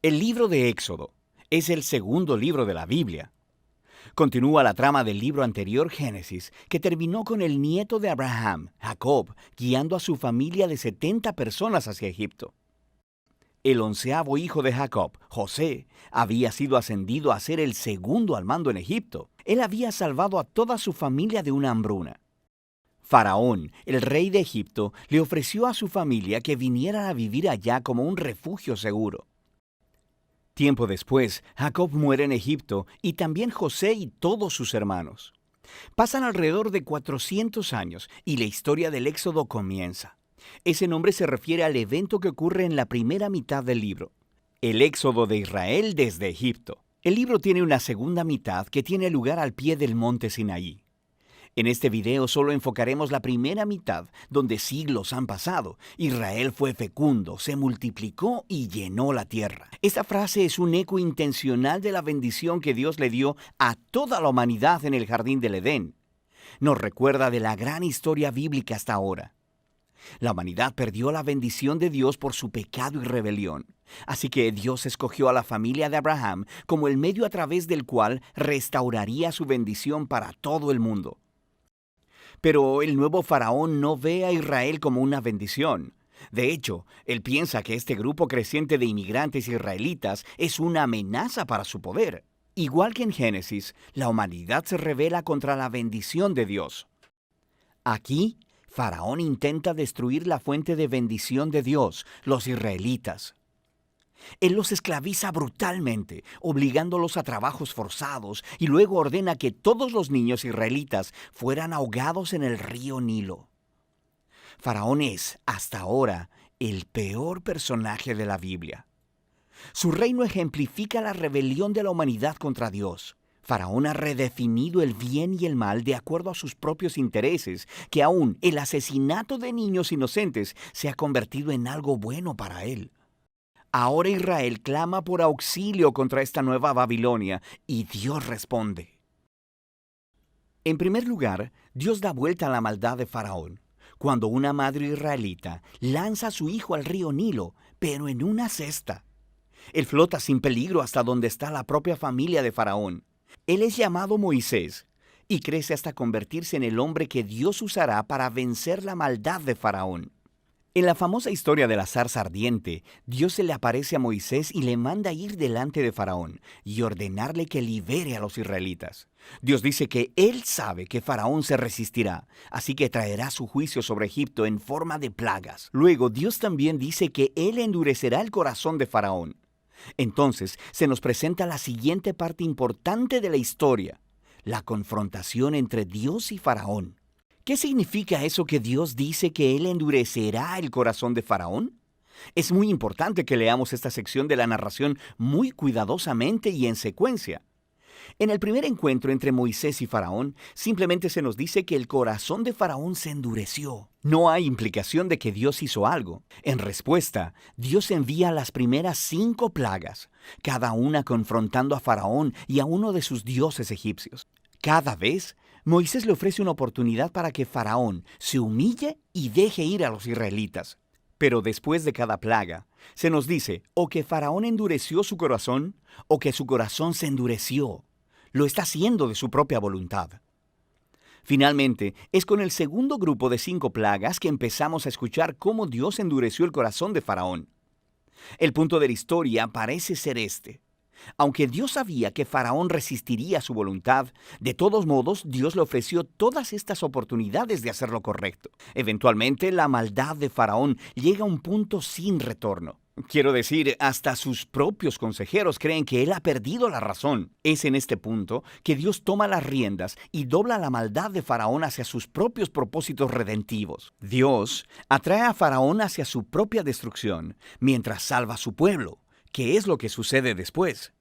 El libro de Éxodo es el segundo libro de la Biblia. Continúa la trama del libro anterior, Génesis, que terminó con el nieto de Abraham, Jacob, guiando a su familia de 70 personas hacia Egipto. El 11º hijo de Jacob, José, había sido ascendido a ser el segundo al mando en Egipto. Él había salvado a toda su familia de una hambruna. Faraón, el rey de Egipto, le ofreció a su familia que vinieran a vivir allá como un refugio seguro. Tiempo después, Jacob muere en Egipto y también José y todos sus hermanos. Pasan alrededor de 400 años y la historia del Éxodo comienza. Ese nombre se refiere al evento que ocurre en la primera mitad del libro, el Éxodo de Israel desde Egipto. El libro tiene una segunda mitad que tiene lugar al pie del monte Sinaí. En este video solo enfocaremos la primera mitad, donde siglos han pasado. Israel fue fecundo, se multiplicó y llenó la tierra. Esta frase es un eco intencional de la bendición que Dios le dio a toda la humanidad en el jardín del Edén. Nos recuerda de la gran historia bíblica hasta ahora. La humanidad perdió la bendición de Dios por su pecado y rebelión. Así que Dios escogió a la familia de Abraham como el medio a través del cual restauraría su bendición para todo el mundo. Pero el nuevo faraón no ve a Israel como una bendición. De hecho, él piensa que este grupo creciente de inmigrantes israelitas es una amenaza para su poder. Igual que en Génesis, la humanidad se rebela contra la bendición de Dios. Aquí, Faraón intenta destruir la fuente de bendición de Dios, los israelitas. Él los esclaviza brutalmente, obligándolos a trabajos forzados, y luego ordena que todos los niños israelitas fueran ahogados en el río Nilo. Faraón es, hasta ahora, el peor personaje de la Biblia. Su reino ejemplifica la rebelión de la humanidad contra Dios. Faraón ha redefinido el bien y el mal de acuerdo a sus propios intereses, que aún el asesinato de niños inocentes se ha convertido en algo bueno para él. Ahora Israel clama por auxilio contra esta nueva Babilonia y Dios responde. En primer lugar, Dios da vuelta a la maldad de Faraón, cuando una madre israelita lanza a su hijo al río Nilo, pero en una cesta. Él flota sin peligro hasta donde está la propia familia de Faraón. Él es llamado Moisés y crece hasta convertirse en el hombre que Dios usará para vencer la maldad de Faraón. En la famosa historia de la zarza ardiente, Dios se le aparece a Moisés y le manda ir delante de Faraón y ordenarle que libere a los israelitas. Dios dice que Él sabe que Faraón se resistirá, así que traerá su juicio sobre Egipto en forma de plagas. Luego, Dios también dice que Él endurecerá el corazón de Faraón. Entonces, se nos presenta la siguiente parte importante de la historia, la confrontación entre Dios y Faraón. ¿Qué significa eso que Dios dice que Él endurecerá el corazón de Faraón? Es muy importante que leamos esta sección de la narración muy cuidadosamente y en secuencia. En el primer encuentro entre Moisés y Faraón, simplemente se nos dice que el corazón de Faraón se endureció. No hay implicación de que Dios hizo algo. En respuesta, Dios envía las primeras 5 plagas, cada una confrontando a Faraón y a uno de sus dioses egipcios. Cada vez, Moisés le ofrece una oportunidad para que Faraón se humille y deje ir a los israelitas. Pero después de cada plaga, se nos dice o que Faraón endureció su corazón o que su corazón se endureció. Lo está haciendo de su propia voluntad. Finalmente, es con el segundo grupo de 5 plagas que empezamos a escuchar cómo Dios endureció el corazón de Faraón. El punto de la historia parece ser este. Aunque Dios sabía que Faraón resistiría su voluntad, de todos modos Dios le ofreció todas estas oportunidades de hacer lo correcto. Eventualmente, la maldad de Faraón llega a un punto sin retorno. Quiero decir, hasta sus propios consejeros creen que él ha perdido la razón. Es en este punto que Dios toma las riendas y dobla la maldad de Faraón hacia sus propios propósitos redentivos. Dios atrae a Faraón hacia su propia destrucción, mientras salva a su pueblo. ¿Qué es lo que sucede después?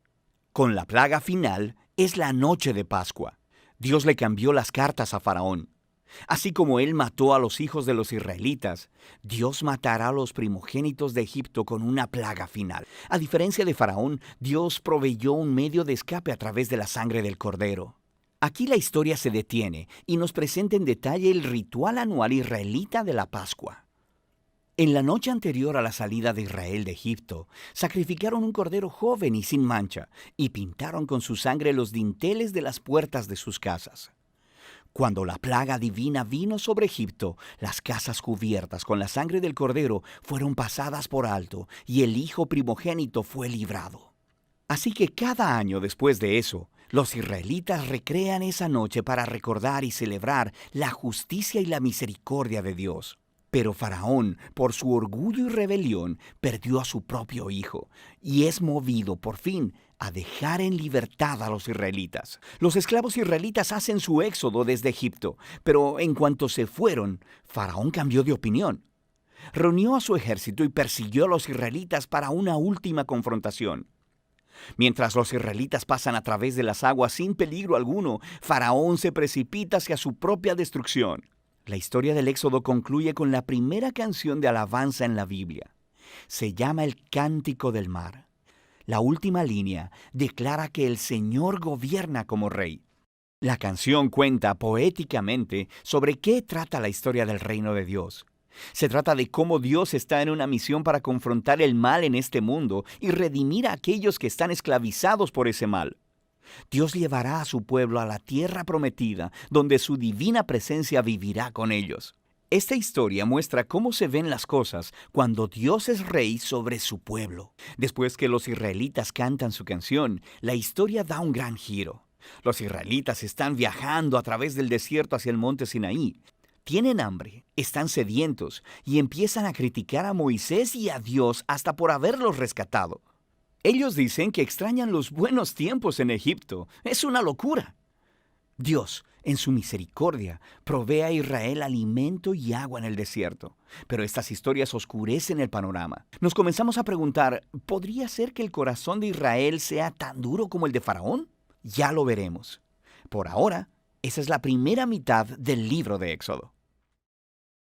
Con la plaga final es la noche de Pascua. Dios le cambió las cartas a Faraón. Así como él mató a los hijos de los israelitas, Dios matará a los primogénitos de Egipto con una plaga final. A diferencia de Faraón, Dios proveyó un medio de escape a través de la sangre del cordero. Aquí la historia se detiene y nos presenta en detalle el ritual anual israelita de la Pascua. En la noche anterior a la salida de Israel de Egipto, sacrificaron un cordero joven y sin mancha, y pintaron con su sangre los dinteles de las puertas de sus casas. Cuando la plaga divina vino sobre Egipto, las casas cubiertas con la sangre del cordero fueron pasadas por alto, y el hijo primogénito fue librado. Así que cada año después de eso, los israelitas recrean esa noche para recordar y celebrar la justicia y la misericordia de Dios. Pero Faraón, por su orgullo y rebelión, perdió a su propio hijo y es movido por fin a dejar en libertad a los israelitas. Los esclavos israelitas hacen su éxodo desde Egipto, pero en cuanto se fueron, Faraón cambió de opinión. Reunió a su ejército y persiguió a los israelitas para una última confrontación. Mientras los israelitas pasan a través de las aguas sin peligro alguno, Faraón se precipita hacia su propia destrucción. La historia del Éxodo concluye con la primera canción de alabanza en la Biblia. Se llama el Cántico del Mar. La última línea declara que el Señor gobierna como rey. La canción cuenta poéticamente sobre qué trata la historia del reino de Dios. Se trata de cómo Dios está en una misión para confrontar el mal en este mundo y redimir a aquellos que están esclavizados por ese mal. Dios llevará a su pueblo a la tierra prometida, donde su divina presencia vivirá con ellos. Esta historia muestra cómo se ven las cosas cuando Dios es rey sobre su pueblo. Después que los israelitas cantan su canción, la historia da un gran giro. Los israelitas están viajando a través del desierto hacia el monte Sinaí. Tienen hambre, están sedientos y empiezan a criticar a Moisés y a Dios hasta por haberlos rescatado. Ellos dicen que extrañan los buenos tiempos en Egipto. Es una locura. Dios, en su misericordia, provee a Israel alimento y agua en el desierto. Pero estas historias oscurecen el panorama. Nos comenzamos a preguntar, ¿podría ser que el corazón de Israel sea tan duro como el de Faraón? Ya lo veremos. Por ahora, esa es la primera mitad del libro de Éxodo.